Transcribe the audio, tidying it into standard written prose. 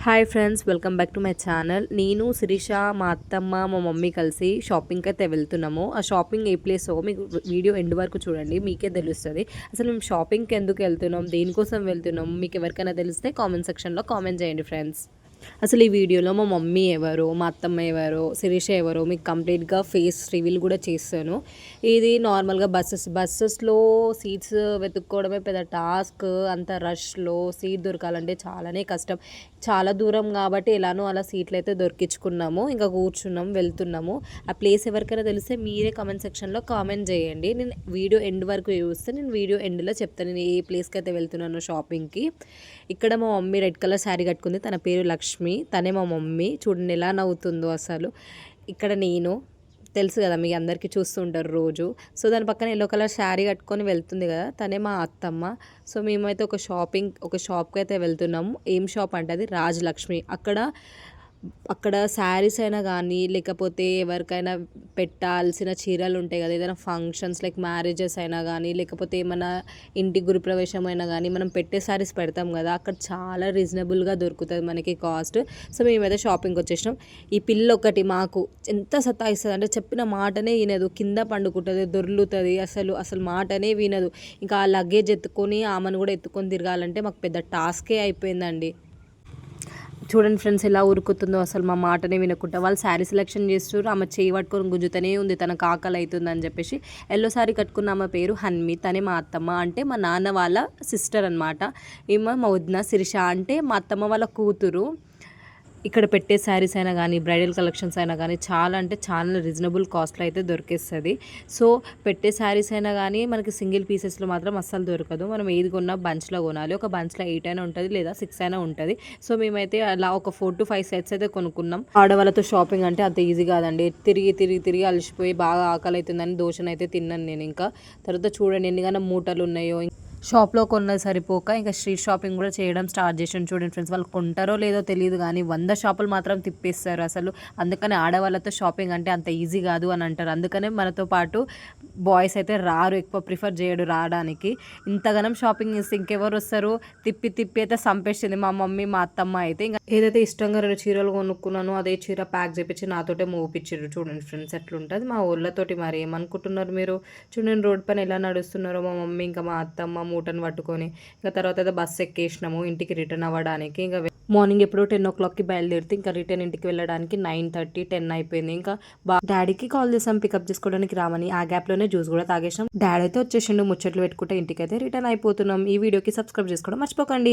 Hi friends, welcome back to my channel. నేను శిరీష, మా అత్తమ్మ, మా మమ్మీ కలిసి షాపింగ్కి అయితే వెళ్తున్నాము. ఆ షాపింగ్ ఏ ప్లేసో మీకు వీడియో ఎండ్ వరకు చూడండి, మీకే తెలుస్తుంది. అసలు మేము షాపింగ్కి ఎందుకు వెళ్తున్నాం, దేనికోసం వెళ్తున్నాం, మీకు ఎవరికైనా తెలిస్తే కామెంట్ సెక్షన్లో కామెంట్ చేయండి ఫ్రెండ్స్. అసలు ఈ వీడియోలో మా మమ్మీ ఎవరో, మా అత్తమ్మ ఎవరో, శిరీష ఎవరో మీకు కంప్లీట్గా ఫేస్ రివీల్ కూడా చేస్తాను. ఇది నార్మల్గా బస్సెస్లో సీట్స్ వెతుక్కోవడమే పెద్ద టాస్క్. అంత రష్లో సీట్ దొరకాలంటే చాలానే కష్టం. చాలా దూరం కాబట్టి ఎలానో అలా సీట్లు అయితే దొరికించుకున్నాము. ఇంకా కూర్చున్నాం, వెళ్తున్నాము. ఆ ప్లేస్ ఎవరికైనా తెలిస్తే మీరే కామెంట్ సెక్షన్లో కామెంట్ చేయండి. నేను వీడియో ఎండ్ వరకు చూస్తే నేను వీడియో ఎండ్లో చెప్తాను నేను ఏ ప్లేస్కి అయితే వెళ్తున్నాను షాపింగ్కి. ఇక్కడ మా మమ్మీ రెడ్ కలర్ శారీ కట్టుకుంది, తన పేరు లక్ష్మి, తనే మా మమ్మీ. చూడండి ఎలా నవ్వుతుందో అసలు. ఇక్కడ నేను తెలుసు కదా, మీ అందరికీ చూస్తుంటారు రోజు. సో దాని పక్కన ఎల్లో కలర్ శారీ కట్టుకొని వెళ్తుంది కదా, తనే మా అత్తమ్మ. సో మేమైతే ఒక షాప్కి అయితే వెళ్తున్నాము. ఏం షాప్ అంటే అది రాజలక్ష్మి. అక్కడ శారీస్ అయినా కానీ, లేకపోతే ఎవరికైనా పెట్టాల్సిన చీరలు ఉంటాయి కదా, ఏదైనా ఫంక్షన్స్ లైక్ మ్యారేజెస్ అయినా కానీ, లేకపోతే ఏమైనా ఇంటి గృహప్రవేశం అయినా కానీ మనం పెట్టే శారీస్ పెడతాం కదా, అక్కడ చాలా రీజనబుల్గా దొరుకుతుంది మనకి కాస్ట్. సో మేమైతే షాపింగ్కి వచ్చేసినాం. ఈ పిల్ల ఒకటి మాకు ఎంత సతాయిస్తుంది అంటే చెప్పిన మాటనే వినదు, కింద పండుకుంటుంది, దొర్లుతుంది, అసలు మాటనే వినదు. ఇంకా ఆ లగేజ్ ఎత్తుకొని ఆమెను కూడా ఎత్తుకొని తిరగాలంటే మాకు పెద్ద టాస్కే అయిపోయిందండి. చూడండి ఫ్రెండ్స్ ఎలా ఉరుకుతుందో, అసలు మా మాటనే వినకుండా. వాళ్ళు శారీ సెలెక్షన్ చేస్తారు, ఆమె చేయి పట్టుకొని గుంజుతూనే ఉంది, తనకు ఆకలి అవుతుంది అని చెప్పేసి. ఎల్లో శారీ కట్టుకున్న ఆమె పేరు హన్మి, తనే మా అత్తమ్మ, అంటే మా నాన్న వాళ్ళ సిస్టర్ అనమాట. ఏమో మా వదిన శిరీష అంటే మా అత్తమ్మ వాళ్ళ కూతురు. ఇక్కడ పెట్టే శారీస్ అయినా కానీ, బ్రైడల్ కలెక్షన్స్ అయినా కానీ చాలా అంటే చాలా రీజనబుల్ కాస్ట్లో అయితే దొరికేస్తుంది. సో పెట్టే శారీస్ అయినా కానీ మనకి సింగిల్ పీసెస్లో మాత్రం అస్సలు దొరకదు. మనం ఏది కొన్నా బంచ్లో కొనాలి. ఒక బంచ్లో 8 అయినా ఉంటుంది, లేదా 6 అయినా ఉంటుంది. సో మేమైతే అలా ఒక 4 to 5 సెట్స్ అయితే కొనుక్కున్నాం. ఆడవాళ్ళతో షాపింగ్ అంటే అంత ఈజీ కాదండి. తిరిగి అలసిపోయి బాగా ఆకలి అవుతుందని దోశనైతే తిన్నాను నేను. ఇంకా తర్వాత చూడండి ఎన్నిగానో మూటలు ఉన్నాయో. షాప్లో కొన్నది సరిపోక ఇంకా స్ట్రీట్ షాపింగ్ కూడా చేయడం స్టార్ట్ చేసాను. చూడండి ఫ్రెండ్స్, వాళ్ళు కొంటారో లేదో తెలియదు కానీ 100 షాపులు మాత్రం తిప్పేస్తారు అసలు. అందుకనే ఆడవాళ్ళతో షాపింగ్ అంటే అంత ఈజీ కాదు అని అంటారు. అందుకనే మనతో పాటు బాయ్స్ అయితే రారు, ఎక్కువ ప్రిఫర్ చేయడు రావడానికి. ఇంతగానం షాపింగ్ చేస్తే ఇంకెవరు వస్తారు? తిప్పి అయితే సంపేసింది మా మమ్మీ, మా అత్తమ్మ అయితే. ఇంకా ఏదైతే ఇష్టంగా 2 చీరలు కొనుక్కున్నానో అదే చీర ప్యాక్ చేపించి నాతోటే మూపించారు. చూడండి ఫ్రెండ్స్ ఎట్లుంటుంది మా ఊళ్ళతోటి. మరి ఏమనుకుంటున్నారు మీరు? చూడండి రోడ్ పైన ఎలా నడుస్తున్నారో మా మమ్మీ ఇంకా మా అత్తమ్మ మూటను పట్టుకొని. ఇంకా తర్వాత అయితే బస్సు ఎక్కేసినాము ఇంటికి రిటర్న్ అవ్వడానికి. ఇంకా మార్నింగ్ ఎప్పుడో 10 o'clockకి బయలుదేరితే ఇంకా రిటర్న్ ఇంటికి వెళ్ళడానికి 9:30, 10 అయిపోయింది. ఇంకా డాడీకి కాల్ చేసాం పికప్ చేసుకోవడానికి రామని. ఆ గ్యాప్లోనే జ్యూస్ కూడా తాగేసాం. డాడీ అయితే వచ్చేసిండు, ముచ్చట్లు పెట్టుకుంటే ఇంటికి అయితే రిటర్న్ అయిపోతున్నాం. ఈ వీడియోకి సబ్స్క్రైబ్ చేసుకోవడం మర్చిపోకండి.